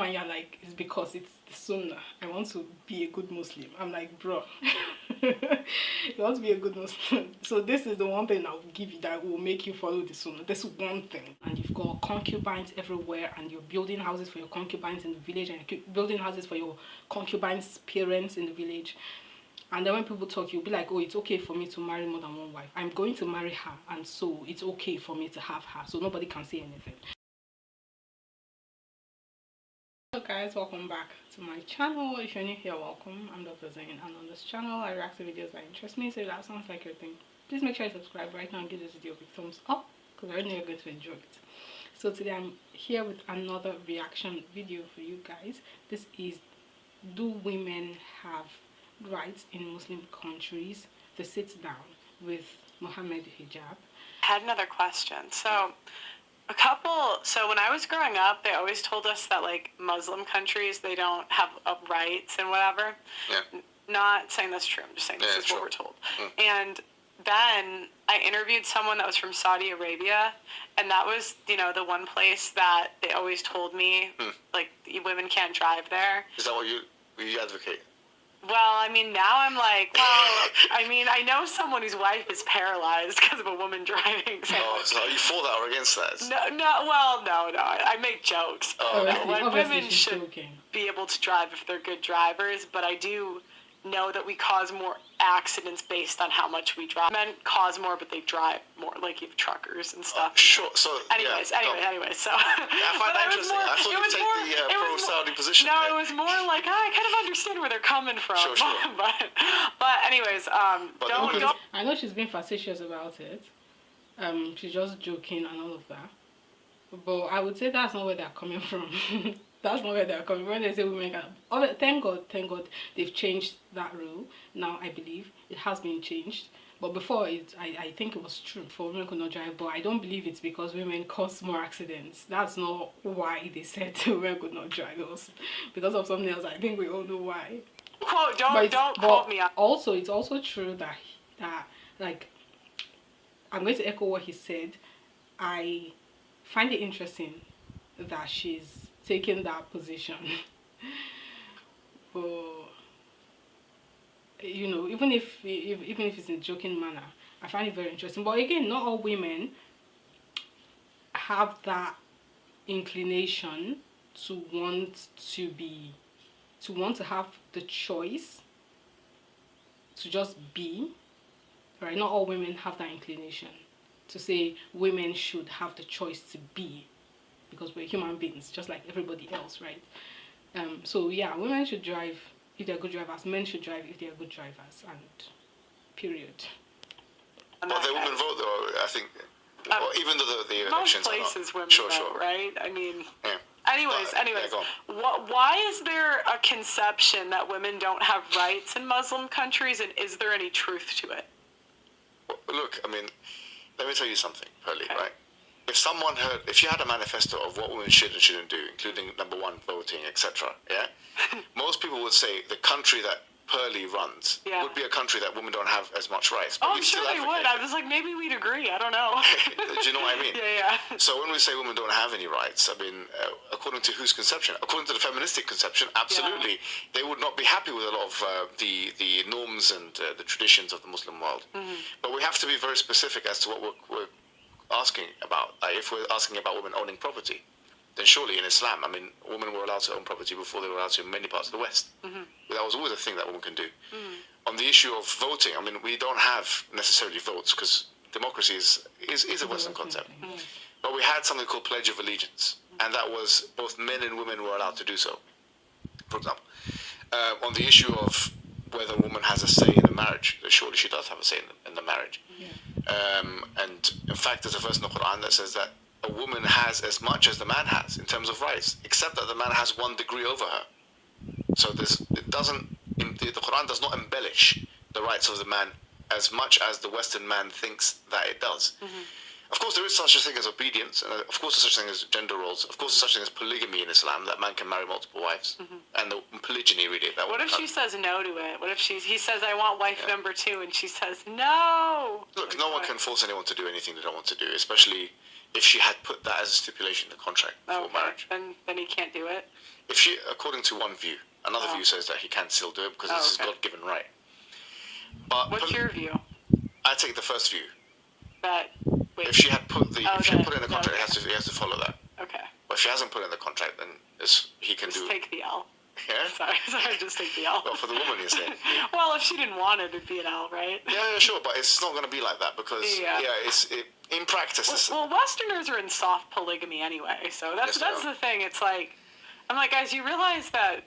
and you're like, it's because it's the sunnah. I want to be a good Muslim. I'm like, bro, you want to be a good Muslim. So this is the one thing I'll give you that will make you follow the sunnah. This one thing. And you've got concubines everywhere, and you're building houses for your concubines in the village, and you're building houses for your concubines' parents in the village. And then when people talk, you'll be like, oh, it's okay for me to marry more than one wife. I'm going to marry her, and so it's okay for me to have her. So nobody can say anything. Hello guys, welcome back to my channel. If you're new here, welcome. I'm Dr. Zain, and on this channel I react to videos that interest me. So if that sounds like your thing, please make sure you subscribe right now and give this video a big thumbs up, because I know you're going to enjoy it. So today I'm here with another reaction video for you guys. This is, do women have rights in Muslim countries? The sit down with Mohammed Hijab. I had another question. So when I was growing up, they always told us that like Muslim countries, they don't have rights and whatever. Yeah. Not saying that's true. I'm just saying this is what we're told. And then I interviewed someone that was from Saudi Arabia, and that was, you know, the one place that they always told me like women can't drive there. Is that what you advocate? Well, I mean, now I'm like, well, I mean, I know someone whose wife is paralyzed because of a woman driving. So, so you for that or against that? No. I make jokes. Like, women should be able to drive if they're good drivers, but I do know that we cause more accidents based on how much we drive. Men cause more, but they drive more, like you have truckers and stuff. Sure. So anyways, so I find that interesting. I thought you'd take the pro-Saudi position. No, it was more like I kind of understand where they're coming from. Sure. but anyways, don't. I know she's being facetious about it. She's just joking and all of that. But I would say that's not where they're coming from. That's not where they're coming from. When they say women can... Oh, thank God they've changed that rule. Now I believe it has been changed. But before I think it was true. For women could not drive. But I don't believe it's because women cause more accidents. That's not why they said women could not drive. It was because of something else. I think we all know why. Don't quote me. Also, it's also true that like, I'm going to echo what he said. I find it interesting that she's taking that position. But you know, even if it's in a joking manner, I find it very interesting. But again, not all women have that inclination to want to have the choice to just be, right? Not all women have that inclination to say women should have the choice to be, because we're human beings just like everybody else, right? So yeah, women should drive if they're good drivers, men should drive if they're good drivers, and period. But the women vote though, I think, even though the elections most places are not, women vote, right? I mean, yeah. Anyways, why is there a conception that women don't have rights in Muslim countries, and is there any truth to it? Well, look, I mean, let me tell you something, Pearly, right? If you had a manifesto of what women should and shouldn't do, including number one, voting, etc., yeah, most people would say the country that Pearly runs would be a country that women don't have as much rights. But I'm sure they would. I was like, maybe we'd agree. I don't know. Do you know what I mean? Yeah. So when we say women don't have any rights, I mean, according to whose conception? According to the feministic conception, absolutely. They would not be happy with a lot of the norms and the traditions of the Muslim world. But we have to be very specific as to what we're asking about. If we're asking about women owning property, then surely in Islam, I mean, women were allowed to own property before they were allowed to in many parts of the West. That was always a thing that women can do. On the issue of voting, I mean, we don't have necessarily votes because democracy is a Western concept. But we had something called Pledge of Allegiance, and that was both men and women were allowed to do so, for example. On the issue of whether a woman has a say in a marriage, surely she does have a say in the marriage. And in fact, there's a verse in the Quran that says that a woman has as much as the man has in terms of rights, except that the man has 1 degree over her. So the Quran does not embellish the rights of the man as much as the Western man thinks that it does. Of course, there is such a thing as obedience, and of course, there's such a thing as gender roles. Of course, there's such a thing as polygamy in Islam, that man can marry multiple wives, and the polygyny really. What if she says no to it? What if he says, "I want wife number 2," and she says no? Look, no one can force anyone to do anything they don't want to do, especially if she had put that as a stipulation in the contract before marriage. Then he can't do it? If she, according to one view, another view says that he can still do it because it's his God-given right. But what's your view? I take the first view. That if she had put the if she had put it in the contract, he has to follow that. Okay. But if she hasn't put it in the contract, then he can just do. Take the L. Yeah. Sorry, just take the L. Well, for the woman, you say. Well, if she didn't want it, it'd be an L, right? Yeah, sure, but it's not going to be like that because in practice. Well, Westerners are in soft polygamy anyway, so that's the thing. It's like, I'm like, guys, you realize that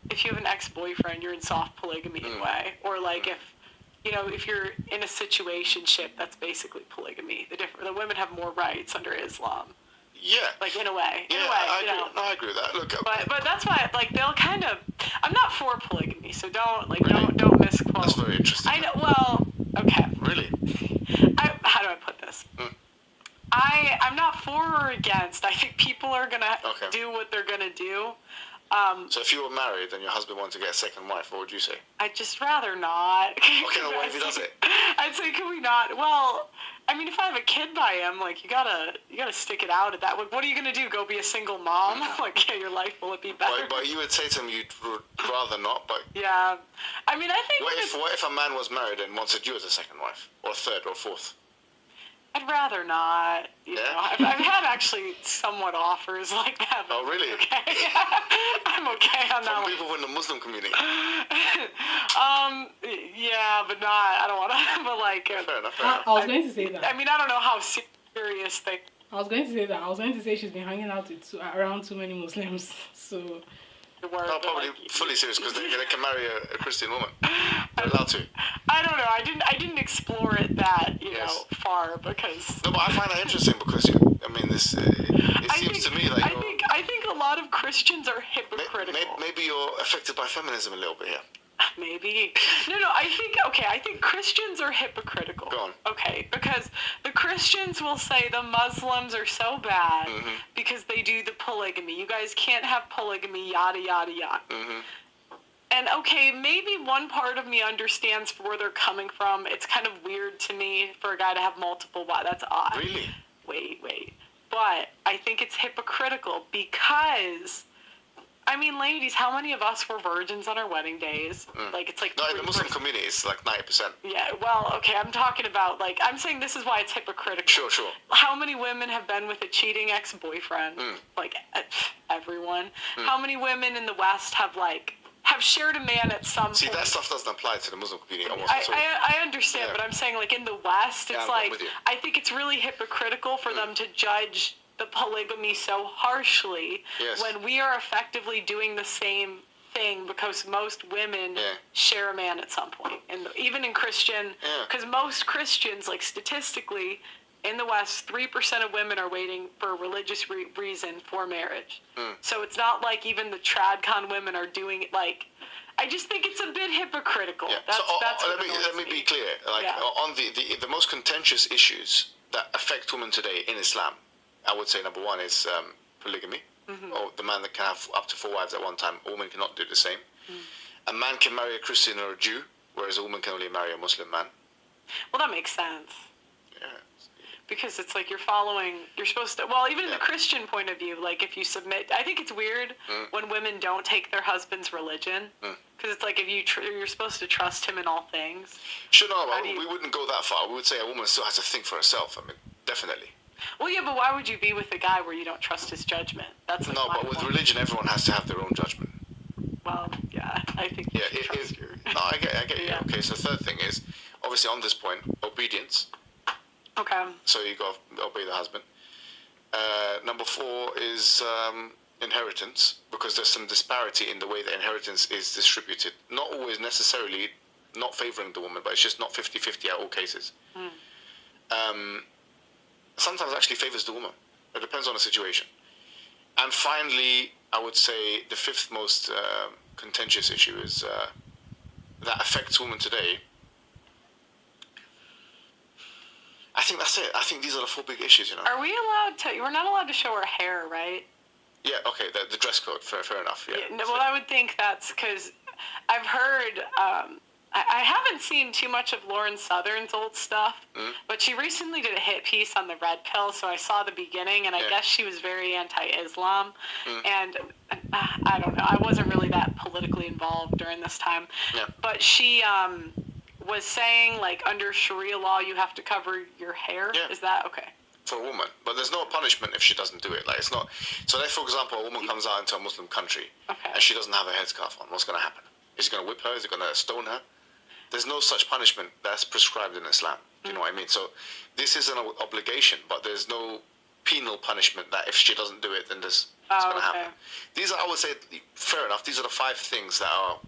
if you have an ex-boyfriend, you're in soft polygamy in a way, or like if you're in a situationship, that's basically polygamy. The women have more rights under Islam. Yeah. Like, in a way. Yeah, I agree with that. Look, but that's why, like, they'll kind of... I'm not for polygamy, so don't misquote. That's very interesting. I know, well, okay. Really? How do I put this? I'm not for or against. I think people are going to do what they're going to do. So if you were married and your husband wanted to get a second wife, what would you say? I'd just rather not. Okay, well, what if he does it? I'd say, can we not? Well, I mean, if I have a kid by him, like, you gotta stick it out at that. Like, what are you gonna do? Go be a single mom? Like, yeah, your life will it be better? But you would say to him you'd rather not. But yeah, I mean, I think. What if a man was married and wanted you as a second wife, or a third, or fourth? I'd rather not. You know, I've had actually somewhat offers like that. Oh, really? Okay. I'm okay on that From one. people in the Muslim community. Yeah, but not. I don't want to. But like. Fair enough. I was going to say that. I mean, I don't know how serious they. I was going to say that. I was going to say she's been hanging out with around too many Muslims. So. No, probably fully serious because they can marry a Christian woman. They're allowed to. I don't know. I didn't explore it that far because. No, but I find that interesting because I mean this. It seems to me like I think a lot of Christians are hypocritical. Maybe you're affected by feminism a little bit here. Maybe. No, I think Christians are hypocritical. Go on. Okay, because the Christians will say the Muslims are so bad because they do the polygamy. You guys can't have polygamy, yada, yada, yada. And okay, maybe one part of me understands where they're coming from. It's kind of weird to me for a guy to have multiple wives. That's odd. Really? Wait. But I think it's hypocritical because... I mean, ladies, how many of us were virgins on our wedding days? Like, it's like... No, in the Muslim community, it's like 90%. Yeah, well, okay, I'm talking about, like, I'm saying this is why it's hypocritical. Sure. How many women have been with a cheating ex-boyfriend? Like, everyone. How many women in the West have shared a man at some point? See, that stuff doesn't apply to the Muslim community almost at all. I understand, but I'm saying, like, in the West, it's like... I think it's really hypocritical for them to judge... the polygamy so harshly when we are effectively doing the same thing because most women share a man at some point. And even in Christian, because most Christians, like statistically, in the West, 3% of women are waiting for a religious reason for marriage. So it's not like even the tradcon women are doing it like... I just think it's a bit hypocritical. Yeah. That's let me be clear. Like on the most contentious issues that affect women today in Islam, I would say number one is polygamy, or the man that can have up to 4 wives at one time. A woman cannot do the same. A man can marry a Christian or a Jew, whereas a woman can only marry a Muslim man. Well, that makes sense. Yeah. Because it's like you're supposed to, well, even in the Christian point of view, like if you submit, I think it's weird when women don't take their husband's religion. Because it's like if you're supposed to trust him in all things. Sure, no, we wouldn't go that far. We would say a woman still has to think for herself. I mean, definitely. Well, yeah, but why would you be with a guy where you don't trust his judgment? That's like but with religion, everyone has to have their own judgment. Well, yeah, I think you should trust your... No, I get you. Okay, so the third thing is, obviously on this point, obedience. Okay. So you got to obey the husband. Number 4 is inheritance, because there's some disparity in the way that inheritance is distributed. Not always necessarily not favouring the woman, but it's just not 50-50 at all cases. Sometimes actually favours the woman. It depends on the situation. And finally, I would say the 5th most contentious issue is that affects women today. I think that's it. I think these are the 4 big issues, you know. Are we allowed to... We're not allowed to show our hair, right? Yeah, okay, the dress code, fair enough, yeah. Well, I would think that's because I've heard I haven't seen too much of Lauren Southern's old stuff, but she recently did a hit piece on the red pill, so I saw the beginning, and I guess she was very anti-Islam, and I don't know, I wasn't really that politically involved during this time, but she was saying, like, under Sharia law, you have to cover your hair. Is that okay? For a woman, but there's no punishment if she doesn't do it. Like, it's not. So, like, for example, a woman comes out into a Muslim country and she doesn't have a headscarf on. What's going to happen? Is he going to whip her? Is he going to stone her? There's no such punishment that's prescribed in Islam. Do you know what I mean? So this is an obligation, but there's no penal punishment that if she doesn't do it, then it's going to happen. These are, I would say, fair enough. These are the 5 things that are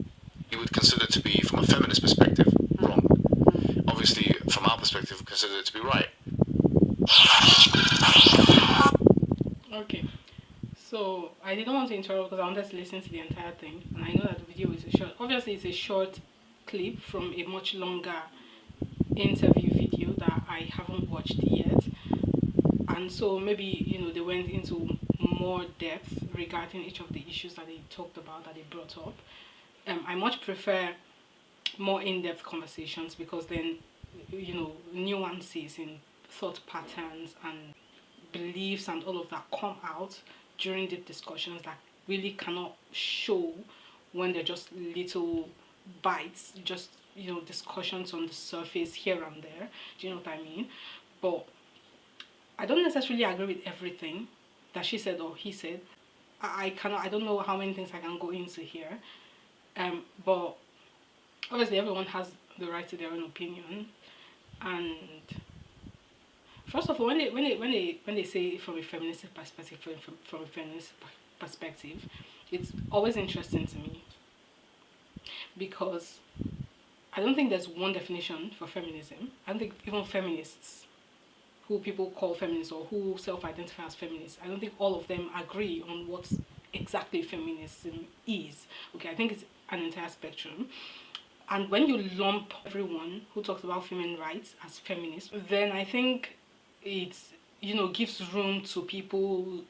you would consider to be, from a feminist perspective, wrong. Obviously, from our perspective, we consider it to be right. Okay. So I didn't want to interrupt because I wanted to listen to the entire thing, and I know that the video is a short. Obviously, it's a short clip from a much longer interview video that I haven't watched yet, and so maybe, you know, they went into more depth regarding each of the issues that they talked about, that they brought up. I much prefer more in-depth conversations, because then, you know, nuances in thought patterns and beliefs and all of that come out during the discussions that really cannot show when they're just little bites, just, you know, discussions on the surface here and there. Do you know what I mean? But I don't necessarily agree with everything that she said or he said. I don't know how many things I can go into here. But obviously everyone has the right to their own opinion. And first of all, when they say from a feminist perspective, it's always interesting to me, because I don't think there's one definition for feminism. I don't think even feminists, who people call feminists or who self-identify as feminists, I don't think all of them agree on what exactly feminism is. Okay, I think it's an entire spectrum. And when you lump everyone who talks about female rights as feminists, then I think it's, you know, gives room to people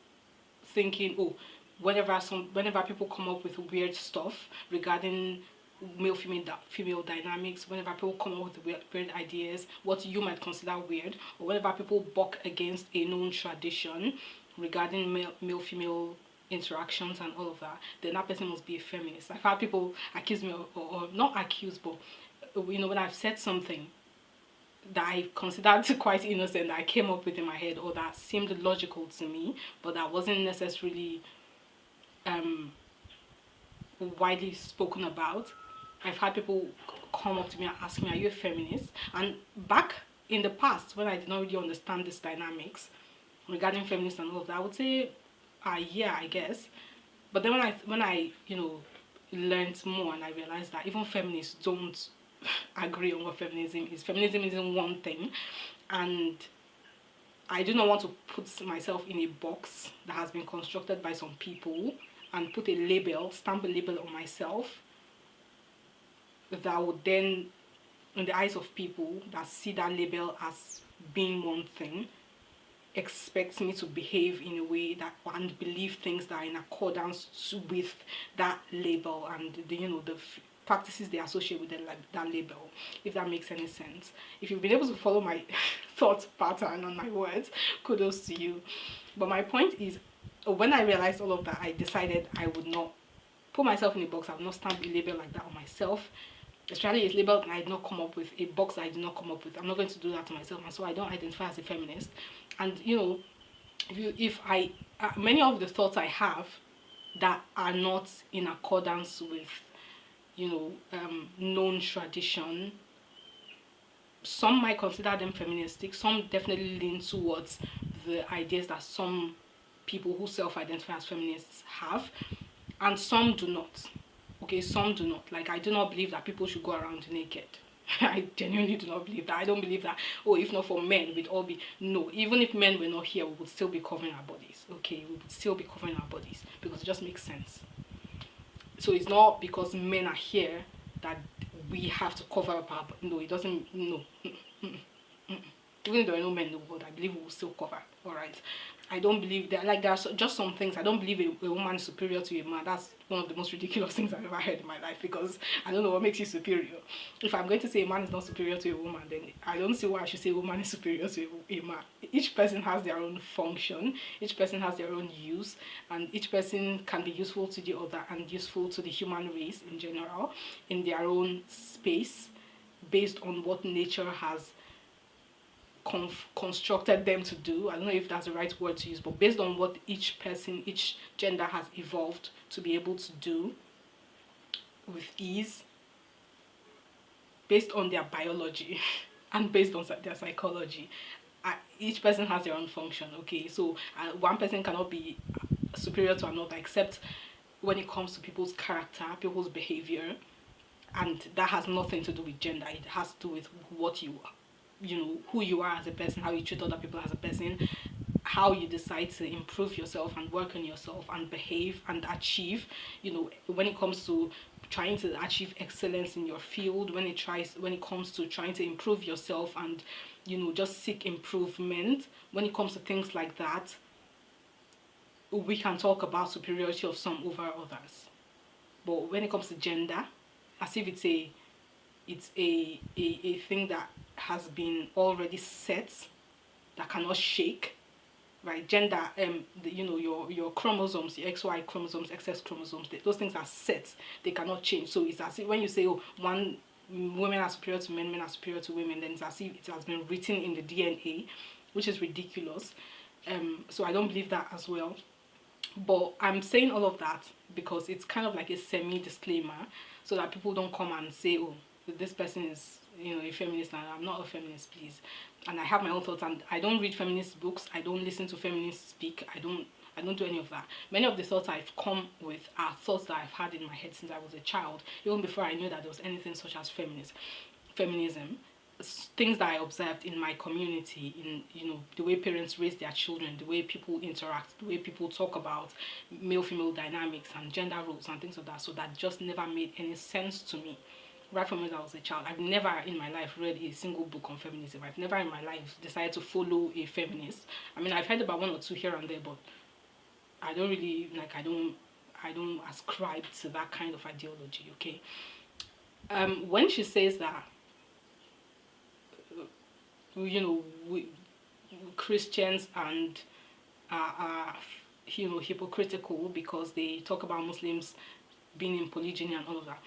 thinking, oh, whenever people come up with weird stuff regarding male-female dynamics, whenever people come up with weird ideas, what you might consider weird, or whenever people buck against a known tradition regarding male-female interactions and all of that, then that person must be a feminist. I've had people accuse me, or not accuse, but, you know, when I've said something that I considered quite innocent, that I came up with in my head, or that seemed logical to me, but that wasn't necessarily widely spoken about, I've had people come up to me and ask me, are you a feminist? And back in the past, when I did not really understand these dynamics regarding feminists and all of that, I would say, yeah, I guess. But then when I you know, learned more, and I realized that even feminists don't agree on what feminism is. Feminism isn't one thing, and I do not want to put myself in a box that has been constructed by some people and put a label, stamp a label on myself that would then, in the eyes of people that see that label as being one thing, expect me to behave in a way that, and believe things that are in accordance with that label and the, you know, the practices they associate with that label, if that makes any sense. If you've been able to follow my thought pattern on my words, kudos to you. But my point is, when I realized all of that, I decided I would not put myself in a box. I would not stamp a label like that on myself, especially a label that I did not come up with, a box that I did not come up with. I'm not going to do that to myself, and so I don't identify as a feminist. And, you know, if I many of the thoughts I have that are not in accordance with, you know, known tradition, some might consider them feministic, some definitely lean towards the ideas that some people who self-identify as feminists have, and some do not. Okay, some do not. Like, I do not believe that people should go around naked. I genuinely do not believe that. I don't believe that, oh, if not for men, we'd all be, no, even if men were not here, we would still be covering our bodies. Okay, we would still be covering our bodies, because it just makes sense. So it's not because men are here that we have to cover up our, no, it doesn't, no. Even if there are no men in the world, I believe we will still cover, all right? I don't believe that, like, there's just some things. I don't believe a woman is superior to a man. That's one of the most ridiculous things I've ever heard in my life, because I don't know what makes you superior. If I'm going to say a man is not superior to a woman, then I don't see why I should say a woman is superior to a man. Each person has their own function, each person has their own use, and each person can be useful to the other and useful to the human race in general in their own space, based on what nature has constructed them to do. I don't know if that's the right word to use, but based on what each person, each gender has evolved to be able to do with ease, based on their biology and based on their psychology. Each person has their own function, okay? So one person cannot be superior to another, except when it comes to people's character, people's behavior, and that has nothing to do with gender. It has to do with what you know, who you are as a person, how you treat other people as a person, how you decide to improve yourself and work on yourself and behave and achieve, you know, when it comes to trying to achieve excellence in your field, when it comes to trying to improve yourself and, you know, just seek improvement. When it comes to things like that, we can talk about superiority of some over others. But when it comes to gender, as if it's a thing that has been already set, that cannot shake, right? Gender, you know, your chromosomes, your XY chromosomes, XX chromosomes, those things are set. They cannot change. So it's as if when you say, oh, women are superior to men, men are superior to women, then it's as if it has been written in the DNA, which is ridiculous. So I don't believe that as well. But I'm saying all of that because it's kind of like a semi-disclaimer, so that people don't come and say, oh, this person is, you know, a feminist, and I'm not a feminist, please. And I have my own thoughts, and I don't read feminist books, I don't listen to feminists speak, I don't do any of that. Many of the thoughts I've come with are thoughts that I've had in my head since I was a child, even before I knew that there was anything such as feminism. Things that I observed in my community, in, you know, the way parents raise their children, the way people interact, the way people talk about male-female dynamics and gender roles and things like that. So that just never made any sense to me. Right from when I was a child, I've never in my life read a single book on feminism. I've never in my life decided to follow a feminist. I mean, I've heard about one or two here and there, but I don't really, like, I don't ascribe to that kind of ideology, okay? When she says that, you know, Christians and are you know, hypocritical because they talk about Muslims being in polygyny and all of that.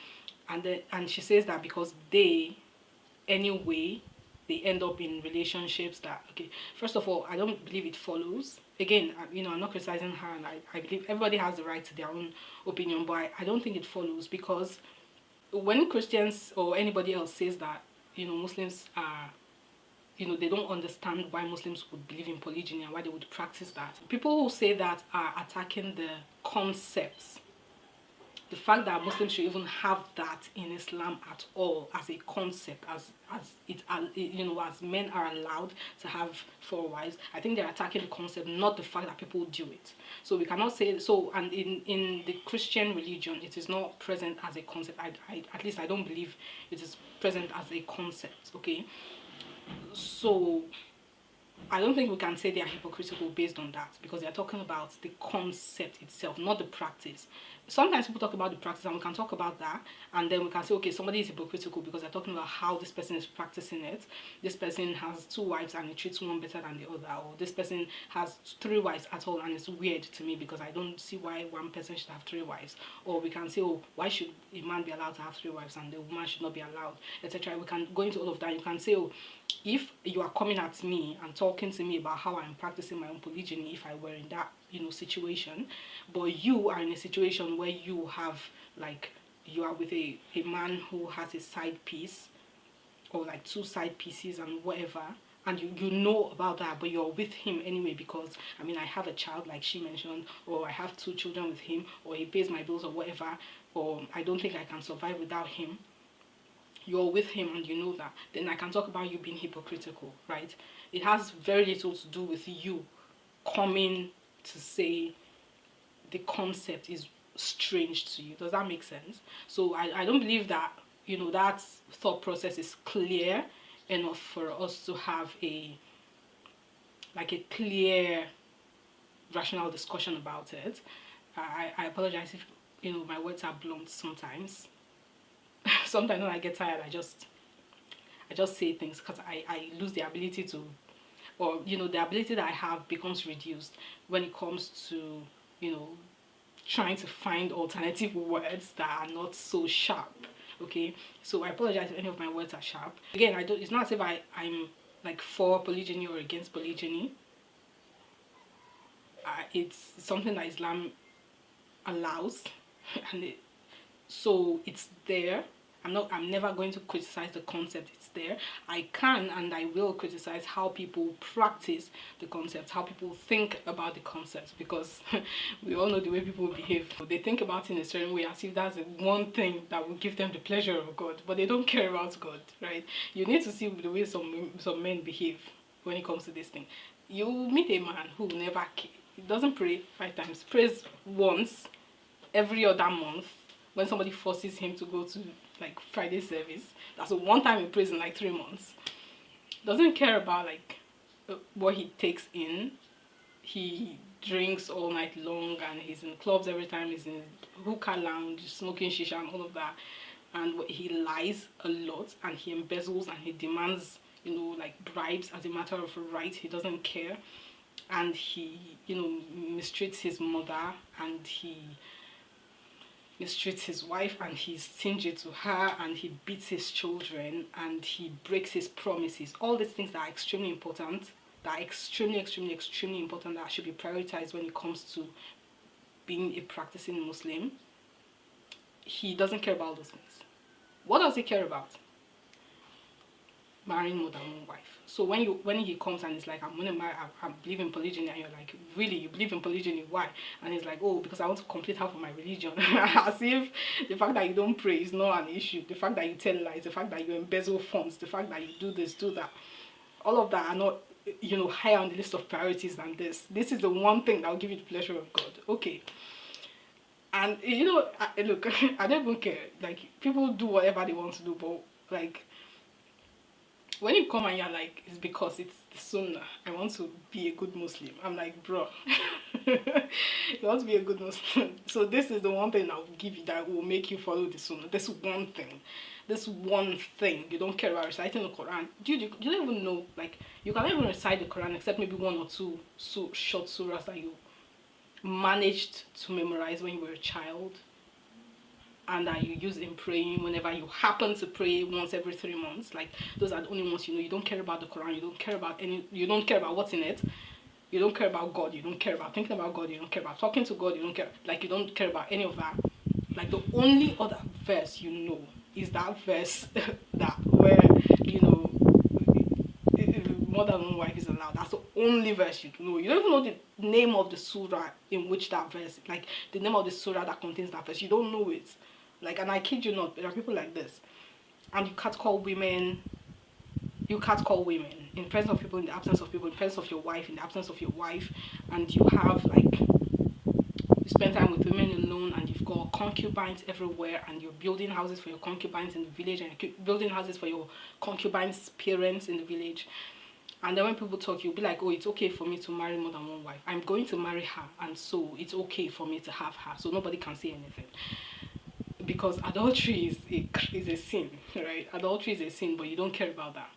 And she says that because they end up in relationships that, okay, first of all, I don't believe it follows. Again, you know, I'm not criticizing her, and I believe everybody has the right to their own opinion, but I don't think it follows, because when Christians or anybody else says that, you know, Muslims are, you know, they don't understand why Muslims would believe in polygyny and why they would practice that. People who say that are attacking the concepts. The fact that Muslims should even have that in Islam at all as a concept, as you know, as men are allowed to have 4 wives, I think they're attacking the concept, not the fact that people do it. So we cannot say so. And in the Christian religion, it is not present as a concept. At least I don't believe it is present as a concept. Okay, so I don't think we can say they are hypocritical based on that, because they are talking about the concept itself, not the practice. Sometimes people talk about the practice, and we can talk about that, and then we can say, okay, somebody is hypocritical because they're talking about how this person is practicing it. This person has 2 wives and he treats one better than the other, or this person has 3 wives at all, and it's weird to me because I don't see why one person should have 3 wives. Or we can say, oh, why should a man be allowed to have 3 wives and the woman should not be allowed, etc. We can go into all of that. You can say, oh, if you are coming at me and talking to me about how I'm practicing my own polygyny, if I were in that, you know, situation, but you are in a situation where you have, like, you are with a man who has a side piece, or like 2 side pieces and whatever, and you know about that, but you're with him anyway because, I mean, I have a child, like she mentioned, or I have 2 children with him, or he pays my bills or whatever, or I don't think I can survive without him. You're with him and you know that, then I can talk about you being hypocritical, right? It has very little to do with you coming to say the concept is strange to you. Does that make sense? So I don't believe that, you know, that thought process is clear enough for us to have a clear rational discussion about it. I apologize if my words are blunt sometimes. Sometimes when I get tired, I just say things because I lose the ability to, or the ability that I have becomes reduced when it comes to trying to find alternative words that are not so sharp. Okay, so I apologize if any of my words are sharp. Again, it's not as if I'm like for polygyny or against polygyny. It's something that Islam allows, and so it's there. I'm never going to criticize the concept. It's there. I can and I will criticize how people practice the concept, how people think about the concept, because we all know the way people behave. They think about it in a certain way as if that's the one thing that will give them the pleasure of God, but they don't care about God, right? You need to see the way some men behave when it comes to this thing. You meet a man who never he doesn't pray 5 times, prays once every other month when somebody forces him to go to like Friday service. That's the one time he prays in like 3 months. Doesn't care about like what he takes in. He drinks all night long and he's in clubs every time. He's in hookah lounge, smoking shisha and all of that. And he lies a lot and he embezzles and he demands like bribes as a matter of right. He doesn't care, and he mistreats his mother, and he mistreats his wife, and he's stingy to her, and he beats his children, and he breaks his promises. All these things that are extremely important, that are extremely important, that should be prioritized when it comes to being a practicing Muslim. He doesn't care about those things. What does he care about? Marrying more than one wife. So when he comes and he's like, I'm gonna marry, I believe in polygyny, and you're like, really, you believe in polygyny? Why? And he's like, oh, because I want to complete half of my religion. As if the fact that you don't pray is not an issue. The fact that you tell lies, the fact that you embezzle funds, the fact that you do this, do that, all of that are not higher on the list of priorities than this. This is the one thing that will give you the pleasure of God. Okay. And look, I don't even care. Like, people do whatever they want to do, but like, when you come and you're like, it's because it's the Sunnah, I want to be a good Muslim. I'm like, bro, you want to be a good Muslim. So this is the one thing I'll give you that will make you follow the Sunnah. This one thing. This one thing. You don't care about reciting the Quran. Dude, you don't even know, like, you can't even recite the Quran except maybe 1 or 2 short surahs that you managed to memorize when you were a child, and that you use in praying whenever you happen to pray once every 3 months. Like, those are the only ones you don't care about the Quran, you don't care about what's in it, you don't care about God, you don't care about thinking about God, you don't care about talking to God, you don't care about any of that. Like, the only other verse is that verse that where more than one wife is allowed. That's the only verse you know. You don't even know the name of the surah in which that verse, like the name of the surah that contains that verse. You don't know it. Like, and I kid you not, there are people like this. And you can't call women in presence of people, in the absence of people, in presence of your wife, in the absence of your wife, and you have like, you spend time with women alone, and you've got concubines everywhere, and you're building houses for your concubines in the village, and you're building houses for your concubines' parents in the village. And then when people talk, you'll be like, oh, it's okay for me to marry more than one wife. I'm going to marry her, and so it's okay for me to have her, so nobody can say anything. Because adultery is a sin, right? Adultery is a sin, but you don't care about that.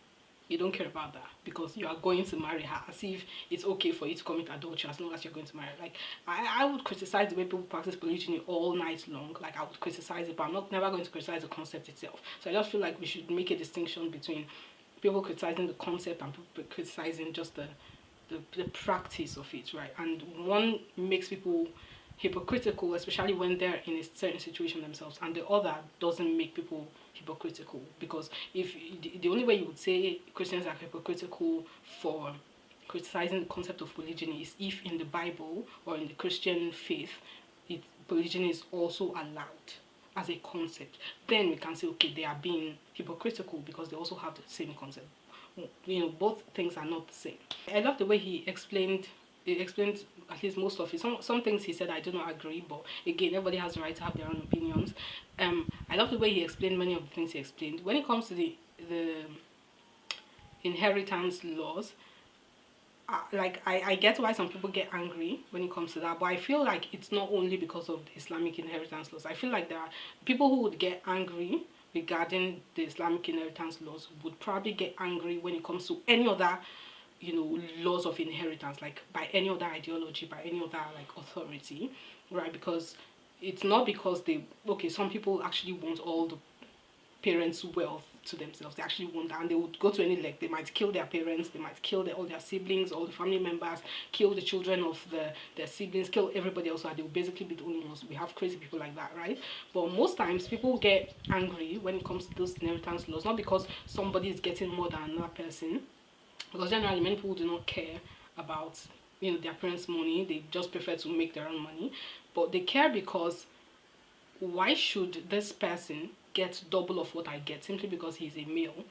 You don't care about that because you are going to marry her, as if it's okay for you to commit adultery as long as you're going to marry her. Like, I would criticize the way people practice polygyny all night long. Like, I would criticize it, but I'm never going to criticize the concept itself. So I just feel like we should make a distinction between people criticizing the concept and people criticizing just the practice of it, right? And one makes people hypocritical, especially when they're in a certain situation themselves, and the other doesn't make people hypocritical. Because if the only way you would say Christians are hypocritical for criticizing the concept of polygyny is if in the Bible or in the Christian faith polygyny is also allowed as a concept. Then we can say, okay, they are being hypocritical because they also have the same concept. Both things are not the same. I love the way he explained at least most of it. Some things he said I do not agree, but again, everybody has the right to have their own opinions. I love the way he explained many of the things he explained. When it comes to the inheritance laws, like I get why some people get angry when it comes to that, but I feel like it's not only because of the Islamic inheritance laws. I feel like there are people who would get angry regarding the Islamic inheritance laws would probably get angry when it comes to any other, you know, laws of inheritance, like by any other ideology, by any other like authority, right? Because it's not because they, okay, some people actually want all the parents' wealth to themselves. They actually want that, and they would go to any length. They might kill their parents, they might kill all their siblings, all the family members, kill the children of their siblings, kill everybody else, and they will basically be the only ones. We have crazy people like that, right? But most times people get angry when it comes to those inheritance laws, not because somebody is getting more than another person, because generally many people do not care about, you know, their parents' money. They just prefer to make their own money, but they care because why should this person get double of what I get simply because he's a male?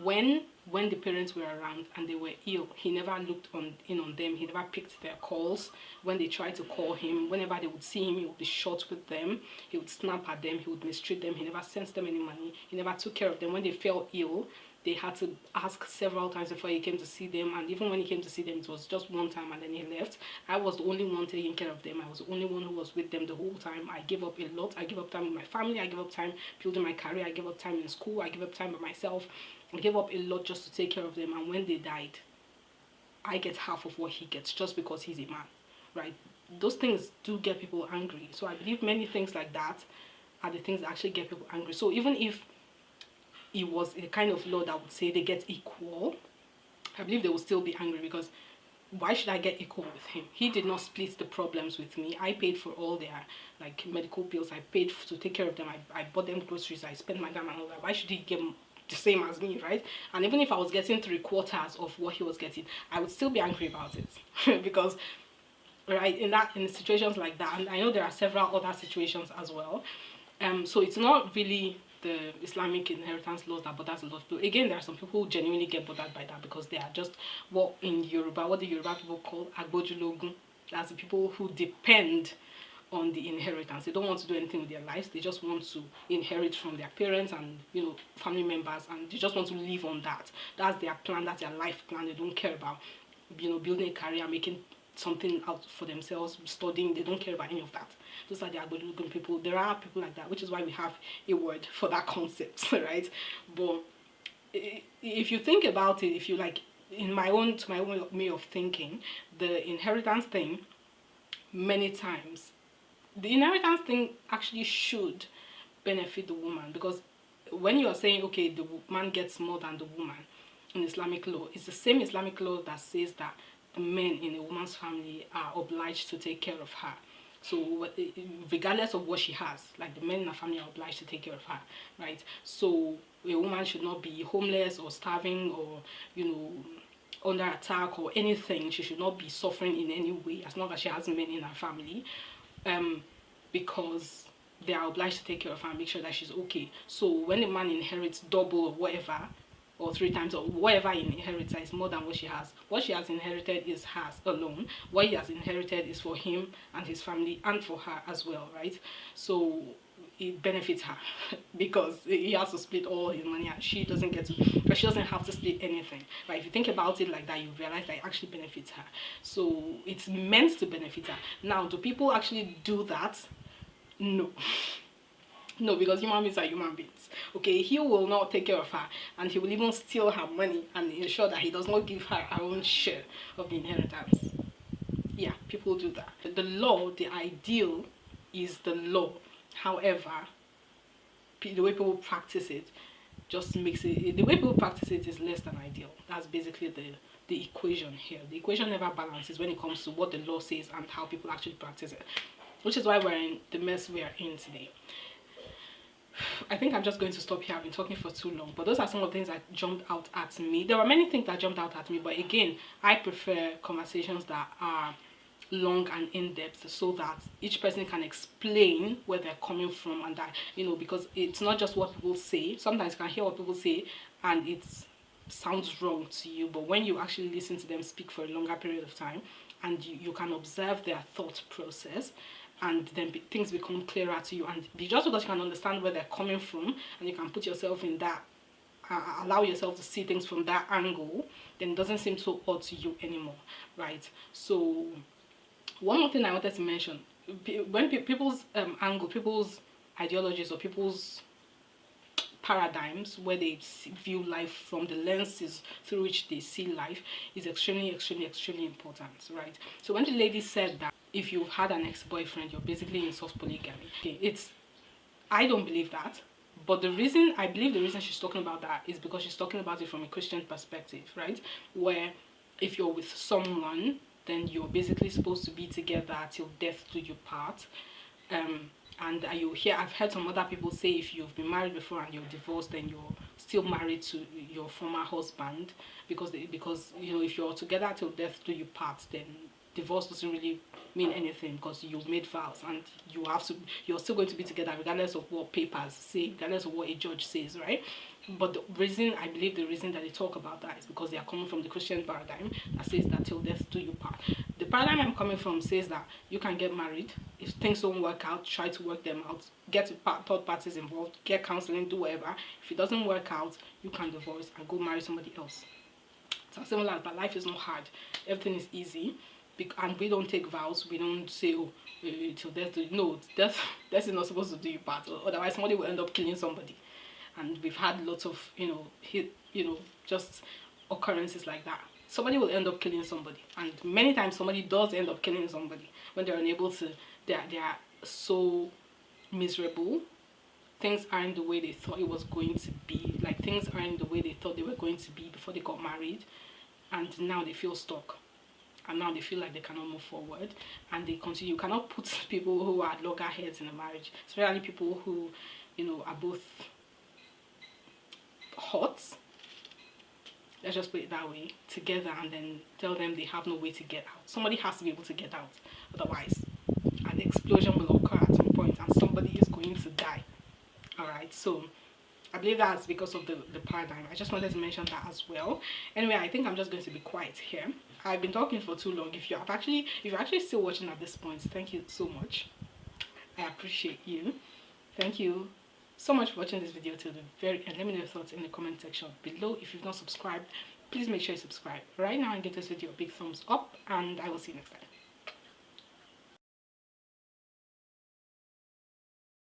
When the parents were around and they were ill, he never looked in on them. He never picked their calls. When they tried to call him, whenever they would see him, he would be short with them. He would snap at them. He would mistreat them. He never sent them any money. He never took care of them. When they fell ill, they had to ask several times before he came to see them, and even when he came to see them, it was just one time and then he left. I was the only one taking care of them. I was the only one who was with them the whole time. I gave up a lot. I gave up time with my family. I gave up time building my career. I gave up time in school. I gave up time by myself. I gave up a lot just to take care of them, and when they died, I get half of what he gets just because he's a man, right? Those things do get people angry. So I believe many things like that are the things that actually get people angry. So even if it was a kind of law that would say they get equal, I believe they will still be angry, because why should I get equal with him? He did not split the problems with me. I paid for all their like medical bills. I paid to take care of them. I bought them groceries. I spent my time and all that. Why should he get the same as me, right? And even if I was getting 3/4 of what he was getting, I would still be angry about it because, right, in situations like that, and I know there are several other situations as well. So it's not really the Islamic inheritance laws that bothers a lot of people. Again, there are some people who genuinely get bothered by that because they are just what the Yoruba people call agbojulogun. That's the people who depend on the inheritance. They don't want to do anything with their lives. They just want to inherit from their parents and, you know, family members, and they just want to live on that. That's their plan. That's their life plan. They don't care about, you know, building a career, making something out for themselves, studying. They don't care about any of that. Those are the agbojulogun people. There are people like that, which is why we have a word for that concept, right? But if you think about it, if you like, to my own way of thinking, the inheritance thing, many times, the inheritance thing actually should benefit the woman, because when you are saying, okay, the man gets more than the woman in Islamic law, it's the same Islamic law that says that the men in a woman's family are obliged to take care of her. So regardless of what she has, like the men in her family are obliged to take care of her, right? So a woman should not be homeless or starving or, you know, under attack or anything. She should not be suffering in any way as long as she has men in her family, because they are obliged to take care of her and make sure that she's okay. So when a man inherits double or whatever, or 3 times or whatever he inherits is more than what she has. What she has inherited is hers alone. What he has inherited is for him and his family and for her as well, right? So it benefits her because he has to split all his money and she doesn't get to, but she doesn't have to split anything. But if you think about it like that, you realize that it actually benefits her. So it's meant to benefit her. Now, do people actually do that? No. No, because human beings are human beings. Okay, he will not take care of her, and he will even steal her money and ensure that he does not give her her own share of the inheritance. Yeah, people do that. The law, the ideal is the law. However, the way people practice it just makes it, the way people practice it is less than ideal. That's basically the equation here. The equation never balances when it comes to what the law says and how people actually practice it, which is why we're in the mess we are in today. I think I'm just going to stop here. I've been talking for too long, but those are some of the things that jumped out at me. There were many things that jumped out at me, but again, I prefer conversations that are long and in-depth so that each person can explain where they're coming from, and that, you know, because it's not just what people say. Sometimes you can hear what people say and it sounds wrong to you, but when you actually listen to them speak for a longer period of time and you can observe their thought process, and then things become clearer to you, and just because you can understand where they're coming from and you can put yourself in that allow yourself to see things from that angle, then it doesn't seem so odd to you anymore, right? So one more thing I wanted to mention, when people's angle, people's ideologies, or people's paradigms, where they view life from the lenses through which they see life, is extremely important, right? So when the lady said that if you've had an ex-boyfriend, you're basically in soft polygamy, okay, I don't believe that. But I believe the reason she's talking about that is because she's talking about it from a Christian perspective, right? Where if you're with someone, then you're basically supposed to be together till death do you part. And I've heard some other people say if you've been married before and you're divorced, then you're still married to your former husband, because you know, if you're together till death do you part, then divorce doesn't really mean anything, because you've made vows and you're still going to be together regardless of what papers say, regardless of what a judge says, right? But I believe the reason that they talk about that is because they are coming from the Christian paradigm that says that till death do you part. The paradigm I'm coming from says that you can get married. If things don't work out, try to work them out, get third parties involved, get counseling, do whatever. If it doesn't work out, you can divorce and go marry somebody else. So similar, but life is not hard. Everything is easy. And we don't take vows. We don't say, oh, till death do you. No, death is not supposed to do you part. Otherwise, somebody will end up killing somebody. And we've had lots of, just occurrences like that. Somebody will end up killing somebody, and many times somebody does end up killing somebody when they're unable to. They are so miserable. Things aren't the way they thought it was going to be. Like, things aren't the way they thought they were going to be before they got married, and now they feel stuck. And now they feel like they cannot move forward, and they continue. You cannot put people who are loggerheads in a marriage, especially people who, are both hot, let's just put it that way, together, and then tell them they have no way to get out. Somebody has to be able to get out, otherwise an explosion will occur at some point and somebody is going to die. All right, so I believe that's because of the paradigm. I just wanted to mention that as well. Anyway, I think I'm just going to be quiet here. I've been talking for too long. If you're actually still watching at this point, thank you so much. I appreciate you. Thank you so much for watching this video till the very end. Let me know your thoughts in the comment section below. If you've not subscribed, please make sure you subscribe right now and give this video a big thumbs up, and I will see you next time.